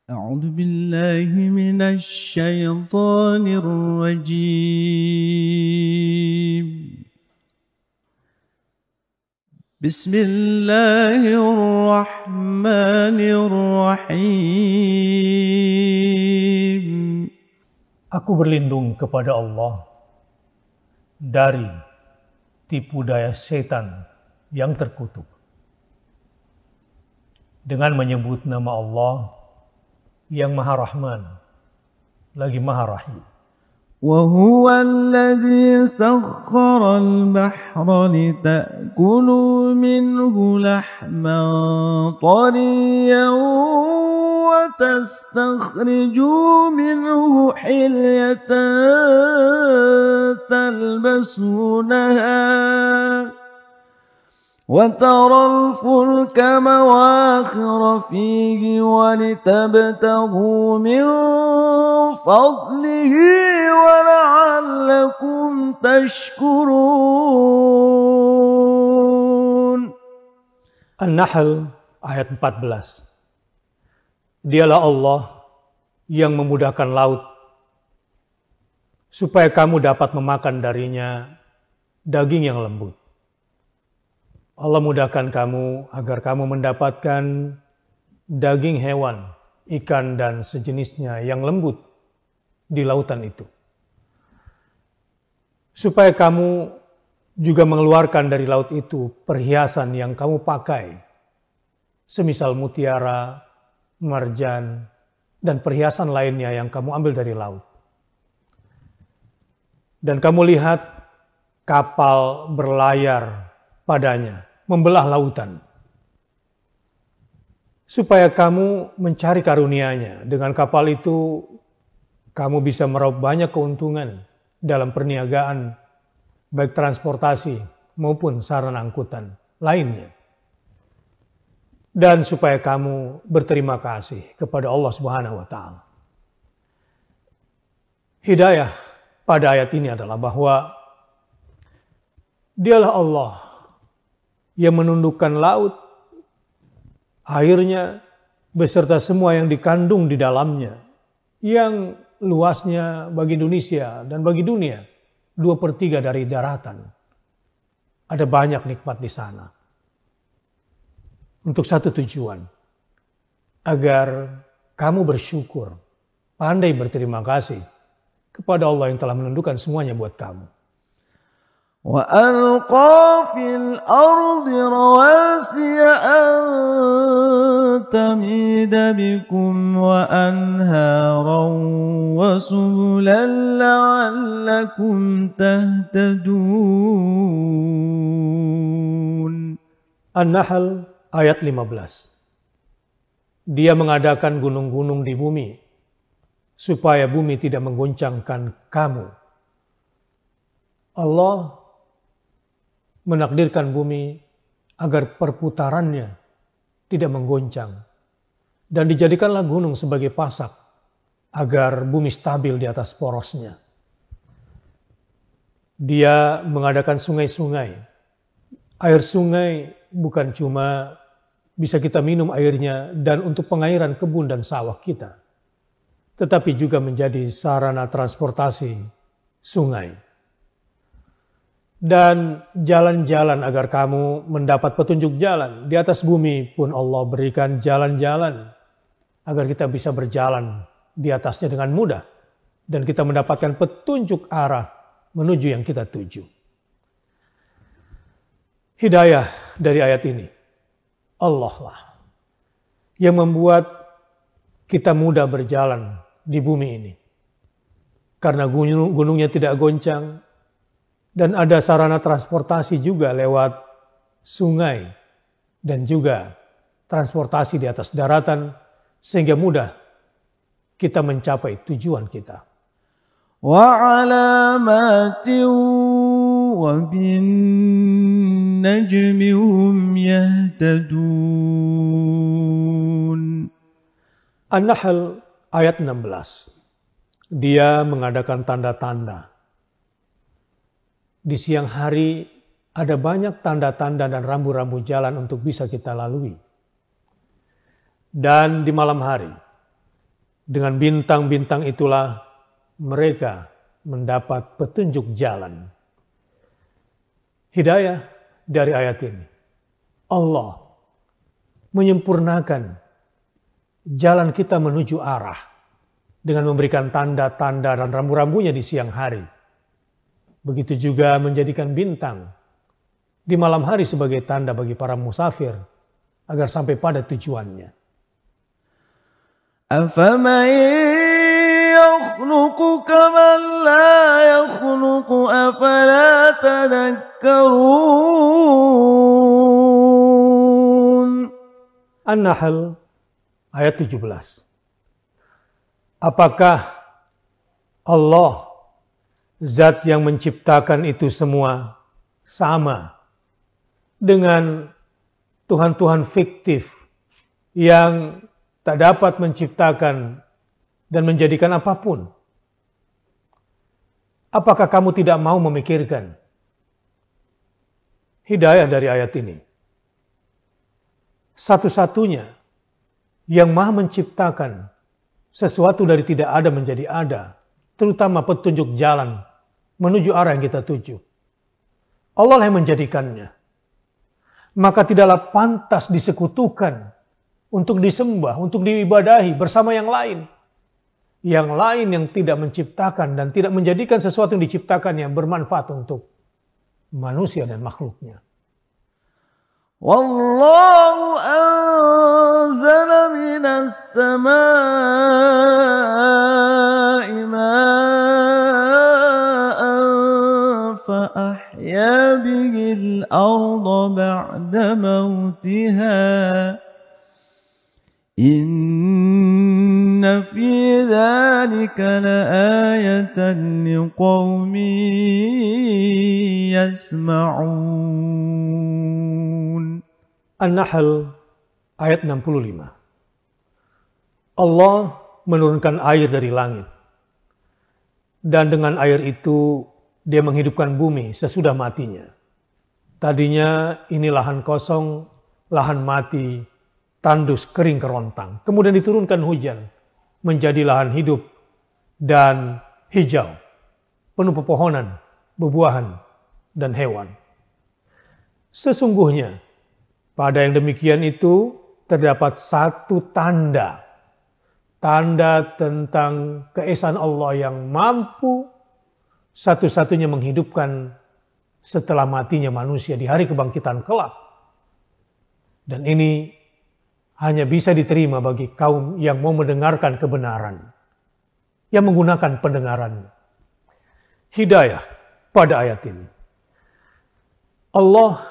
أعوذ بالله من الشيطان الرجيم بسم الله الرحمن الرحيم Aku berlindung kepada Allah dari tipu daya setan yang terkutuk. Dengan menyebut nama Allah yang Maha Rahman lagi Maha Rahim. وهو الذي سخر البحر لتأكلوا منه لحما طريا وتستخرجوا منه حلية تلبسونها وترى الفلك مواخر فيه ولتبتغوا من فضله ولعلكم تشكرون. An-Nahl ayat 14. Dialah Allah yang memudahkan laut supaya kamu dapat memakan darinya daging yang lembut. Allah mudahkan kamu agar kamu mendapatkan daging hewan, ikan dan sejenisnya yang lembut di lautan itu. Supaya kamu juga mengeluarkan dari laut itu perhiasan yang kamu pakai, semisal mutiara, marjan, dan perhiasan lainnya yang kamu ambil dari laut. Dan kamu lihat kapal berlayar padanya, membelah lautan. Supaya kamu mencari karunia-Nya. Dengan kapal itu, kamu bisa meraup banyak keuntungan dalam perniagaan, baik transportasi maupun sarana angkutan lainnya. Dan supaya kamu berterima kasih kepada Allah Subhanahu wa Ta'ala. Hidayah pada ayat ini adalah bahwa Dialah Allah yang menundukkan laut, airnya beserta semua yang dikandung di dalamnya, yang luasnya bagi Indonesia dan bagi dunia 2/3 dari daratan. Ada banyak nikmat di sana. Untuk satu tujuan, agar kamu bersyukur, pandai berterima kasih kepada Allah yang telah menundukkan semuanya buat kamu. وألقى في الأرض رواسي أن تميد بكم وأنهارا وسبلا لعلكم تهتدون. An-Nahl ayat 15. Dia mengadakan gunung-gunung di bumi supaya bumi tidak menggoncangkan kamu. Allah menakdirkan bumi agar perputarannya tidak menggoncang. Dan dijadikanlah gunung sebagai pasak agar bumi stabil di atas porosnya. Dia mengadakan sungai-sungai. Air sungai bukan cuma bisa kita minum airnya dan untuk pengairan kebun dan sawah kita, tetapi juga menjadi sarana transportasi sungai. Dan jalan-jalan agar kamu mendapat petunjuk jalan. Di atas bumi pun Allah berikan jalan-jalan agar kita bisa berjalan di atasnya dengan mudah. Dan kita mendapatkan petunjuk arah menuju yang kita tuju. Hidayah dari ayat ini, Allah lah yang membuat kita mudah berjalan di bumi ini. Karena gunungnya tidak goncang, dan ada sarana transportasi juga lewat sungai dan juga transportasi di atas daratan sehingga mudah kita mencapai tujuan kita. وَعَلَامَاتٍ وَبِالنَّجْمِ هُمْ يَهْتَدُونَ. An-Nahl ayat 16. Dia mengadakan tanda-tanda. Di siang hari ada banyak tanda-tanda dan rambu-rambu jalan untuk bisa kita lalui. Dan di malam hari Dengan bintang-bintang itulah mereka mendapat petunjuk jalan. Hidayah dari ayat ini. Allah menyempurnakan jalan kita menuju arah dengan memberikan tanda-tanda dan rambu-rambunya di siang hari. Begitu juga menjadikan bintang di malam hari sebagai tanda bagi para musafir agar sampai pada tujuannya. أَفَمَن يَخْلُقُ كَمَن لَّا يَخْلُقُ أَفَلَا تَذَكَّرُونَ. An-Nahl ayat 17. Apakah Allah, zat yang menciptakan itu semua, sama dengan Tuhan-Tuhan fiktif yang tak dapat menciptakan dan menjadikan apapun? Apakah kamu tidak mau memikirkan hidayah dari ayat ini? Satu-satunya yang maha menciptakan sesuatu dari tidak ada menjadi ada, terutama petunjuk jalan menuju arah yang kita tuju. Allah yang menjadikannya. Maka tidaklah pantas disekutukan untuk disembah, untuk diibadahi bersama yang lain. Yang lain yang tidak menciptakan dan tidak menjadikan sesuatu yang diciptakan yang bermanfaat untuk manusia dan makhluknya. Wallahu anzala minas samaa'i ma'an fa ahya bihil arda ba'da mautiha. Inna fi dzalika laayatan liqaumin yasma'un. An-Nahl ayat 65. Allah menurunkan air dari langit. Dan dengan air itu dia menghidupkan bumi sesudah matinya. Tadinya ini lahan kosong, lahan mati, tandus, kering, kerontang. Kemudian diturunkan hujan menjadi lahan hidup dan hijau, penuh pepohonan, buah-buahan, dan hewan. Sesungguhnya pada yang demikian itu terdapat satu tanda tentang keesaan Allah yang mampu satu-satunya menghidupkan setelah matinya manusia di hari kebangkitan kelak. Dan ini hanya bisa diterima bagi kaum yang mau mendengarkan kebenaran, yang menggunakan pendengarannya. Hidayah pada ayat ini. Allah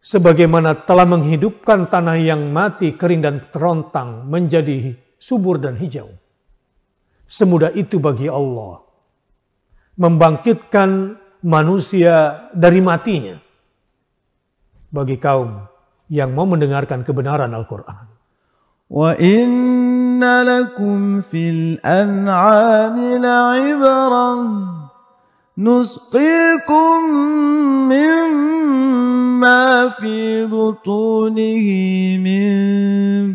sebagaimana telah menghidupkan tanah yang mati, kering dan kerontang menjadi subur dan hijau. Semudah itu bagi Allah membangkitkan manusia dari matinya bagi kaum yang mau mendengarkan kebenaran Al-Quran. Wa inna lakum fil an'ami la'ibrah nusqikum mimma fi butunihi min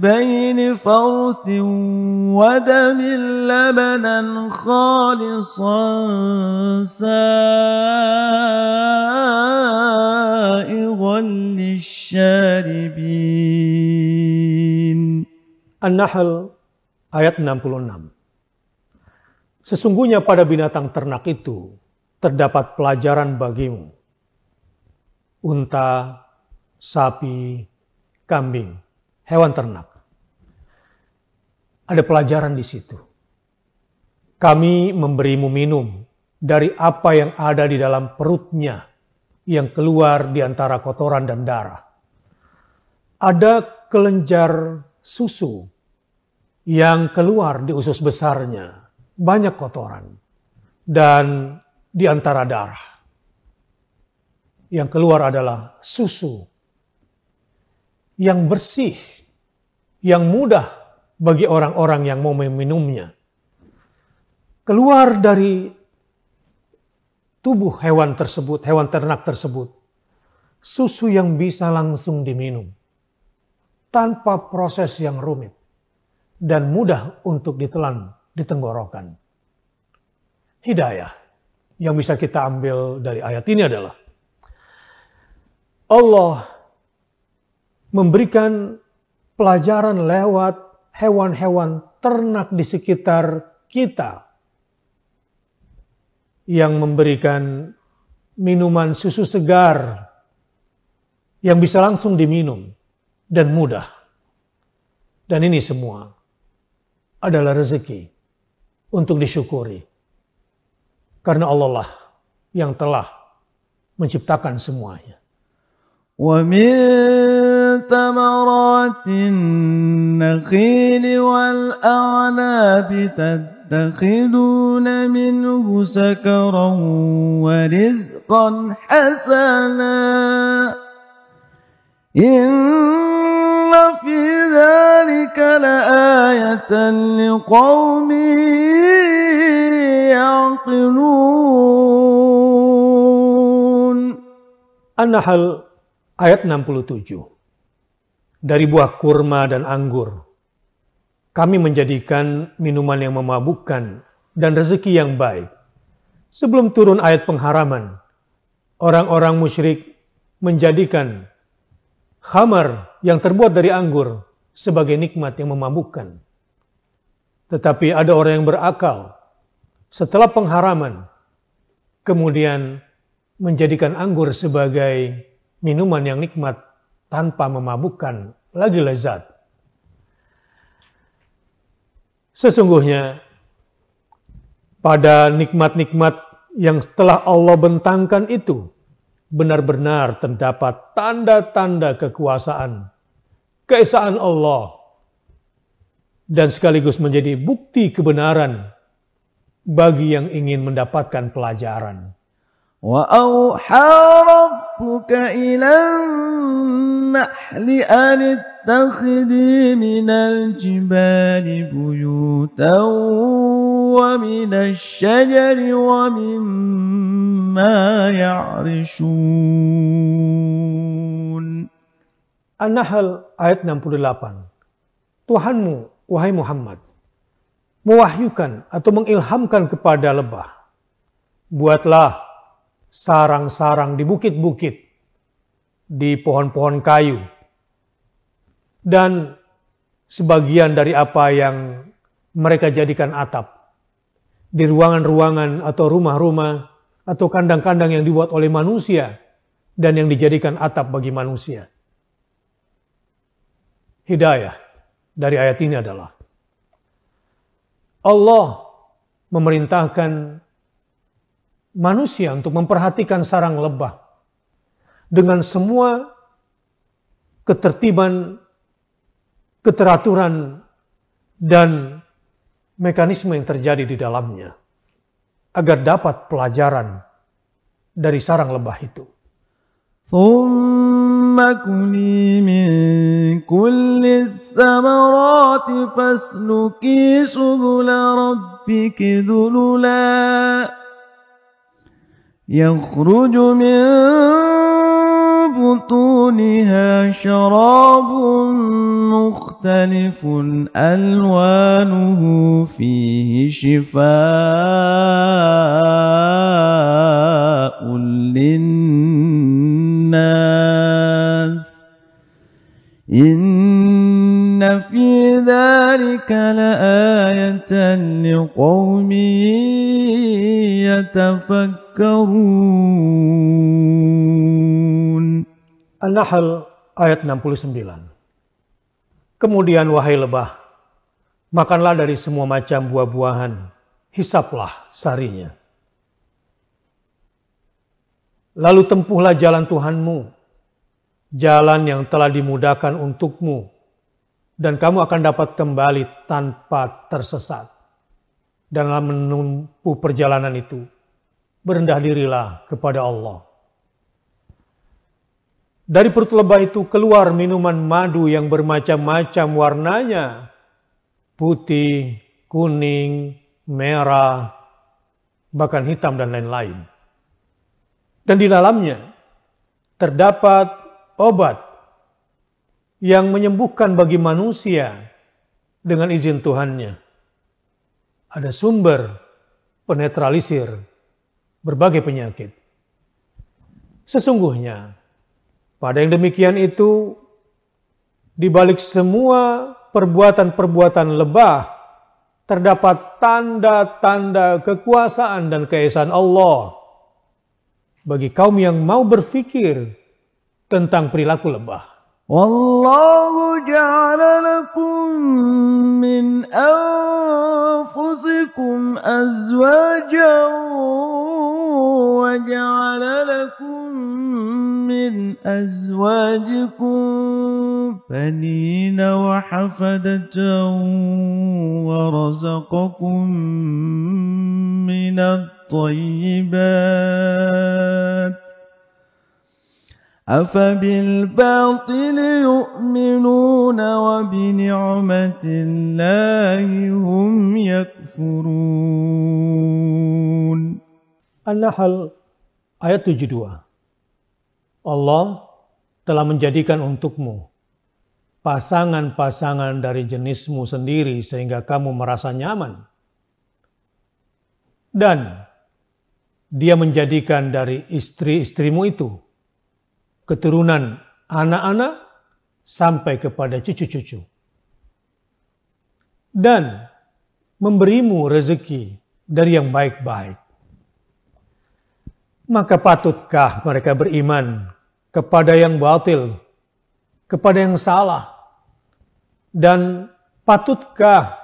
bayni farthin wa damin labanan khalisan sa'igan lisyaribin. An-Nahl ayat 66. Sesungguhnya pada binatang ternak itu terdapat pelajaran bagimu. Unta, sapi, kambing, hewan ternak. Ada pelajaran di situ. Kami memberimu minum dari apa yang ada di dalam perutnya yang keluar di antara kotoran dan darah. Ada kelenjar susu yang keluar di usus besarnya. Banyak kotoran. Dan di antara darah. Yang keluar adalah susu. Yang bersih. Yang mudah bagi orang-orang yang mau meminumnya. Keluar dari tubuh hewan tersebut, hewan ternak tersebut. Susu yang bisa langsung diminum. Tanpa proses yang rumit. dan mudah untuk ditelan di tenggorokan. Hidayah yang bisa kita ambil dari ayat ini adalah Allah memberikan pelajaran lewat hewan-hewan ternak di sekitar kita yang memberikan minuman susu segar yang bisa langsung diminum dan mudah. Dan ini semua adalah rezeki untuk disyukuri. Karena Allah lah yang telah menciptakan semuanya. وَمِن ثَمَرَاتِ النَّخِيلِ وَالْأَعْنَابِ تَتَّخِذُونَ مِنْهُ سَكَرًا وَرِزْقًا حَسَنًا إِنَّ فِي ذَلِكَ لَآيَةً لِقَوْمٍ يَعْقِلُونَ. An-Nahl ayat 67. Dari buah kurma dan anggur, kami menjadikan minuman yang memabukkan dan rezeki yang baik. Sebelum turun ayat pengharaman, orang-orang musyrik menjadikan khamar yang terbuat dari anggur sebagai nikmat yang memabukkan. Tetapi ada orang yang berakal setelah pengharaman, kemudian menjadikan anggur sebagai minuman yang nikmat tanpa memabukkan, lagi lezat. Sesungguhnya pada nikmat-nikmat yang telah Allah bentangkan itu benar-benar terdapat tanda-tanda kekuasaan, keesaan Allah, dan sekaligus menjadi bukti kebenaran bagi yang ingin mendapatkan pelajaran. وَأَوْحَى رَبُّكَ إِلَى النَّحْلِ أَنِ اتَّخِذِي مِنَ الْجِبَالِ بُيُوتًا وَمِنَ الشَّجَرِ وَمِمَّا يَعْرِشُونَ. An-Nahl ayat 68. Tuhanmu, wahai Muhammad, mewahyukan atau mengilhamkan kepada lebah, buatlah sarang-sarang di bukit-bukit, di pohon-pohon kayu, dan sebagian dari apa yang mereka jadikan atap, di ruangan-ruangan atau rumah-rumah atau kandang-kandang yang dibuat oleh manusia dan yang dijadikan atap bagi manusia. Hidayah dari ayat ini adalah Allah memerintahkan manusia untuk memperhatikan sarang lebah dengan semua ketertiban, keteraturan, dan mekanisme yang terjadi di dalamnya agar dapat pelajaran dari sarang lebah itu. ثُمَّ كُلِي مِن كُلِّ الثَّمَرَاتِ فَاسْلُكِي سُبُلَ رَبِّكِ ذُلُلًا يخرج من بطونها شراب مختلف ألوانه فيه شفاء للناس إن في ذلك لآية لقوم يتفكرون. An-Nahl ayat 69. Kemudian wahai lebah, makanlah dari semua macam buah-buahan, hisaplah sarinya. Lalu tempuhlah jalan Tuhanmu, jalan yang telah dimudahkan untukmu, dan kamu akan dapat kembali tanpa tersesat. Dalam menempuh perjalanan itu, berendah dirilah kepada Allah. Dari perut lebah itu keluar minuman madu yang bermacam-macam warnanya, putih, kuning, merah, bahkan hitam dan lain-lain. Dan di dalamnya terdapat obat yang menyembuhkan bagi manusia dengan izin Tuhannya. Ada sumber penetralisir berbagai penyakit. Sesungguhnya, pada yang demikian itu, di balik semua perbuatan-perbuatan lebah, terdapat tanda-tanda kekuasaan dan keesaan Allah bagi kaum yang mau berpikir tentang perilaku lebah. Wallahu ja'ala lakum min anfusikum azwajan wa ja'ala lakum min azwajikum banina wa hafadatan wa razaqakum minat tayyibat أفبالباطل يؤمنون وبنعمة الله هم يكفرون. An-Nahl ayat 72. Allah telah menjadikan untukmu pasangan-pasangan dari jenismu sendiri sehingga kamu merasa nyaman. Dan Dia menjadikan dari istri-istrimu itu keturunan anak-anak sampai kepada cucu-cucu. Dan memberimu rezeki dari yang baik-baik. Maka patutkah mereka beriman kepada yang batil, kepada yang salah? Dan patutkah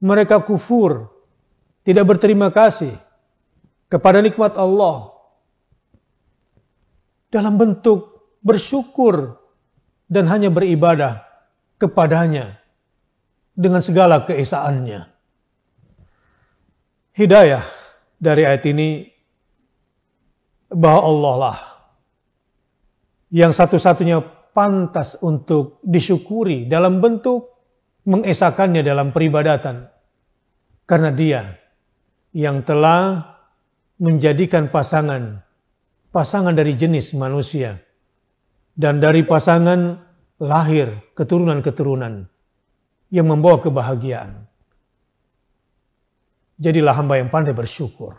mereka kufur, tidak berterima kasih kepada nikmat Allah dalam bentuk bersyukur dan hanya beribadah kepadanya dengan segala keesaannya? Hidayah dari ayat ini bahwa Allah lah yang satu-satunya pantas untuk disyukuri dalam bentuk mengesakannya dalam peribadatan. Karena Dia yang telah menjadikan pasangan dari jenis manusia. Dan dari pasangan lahir keturunan-keturunan yang membawa kebahagiaan. Jadilah hamba yang pandai bersyukur.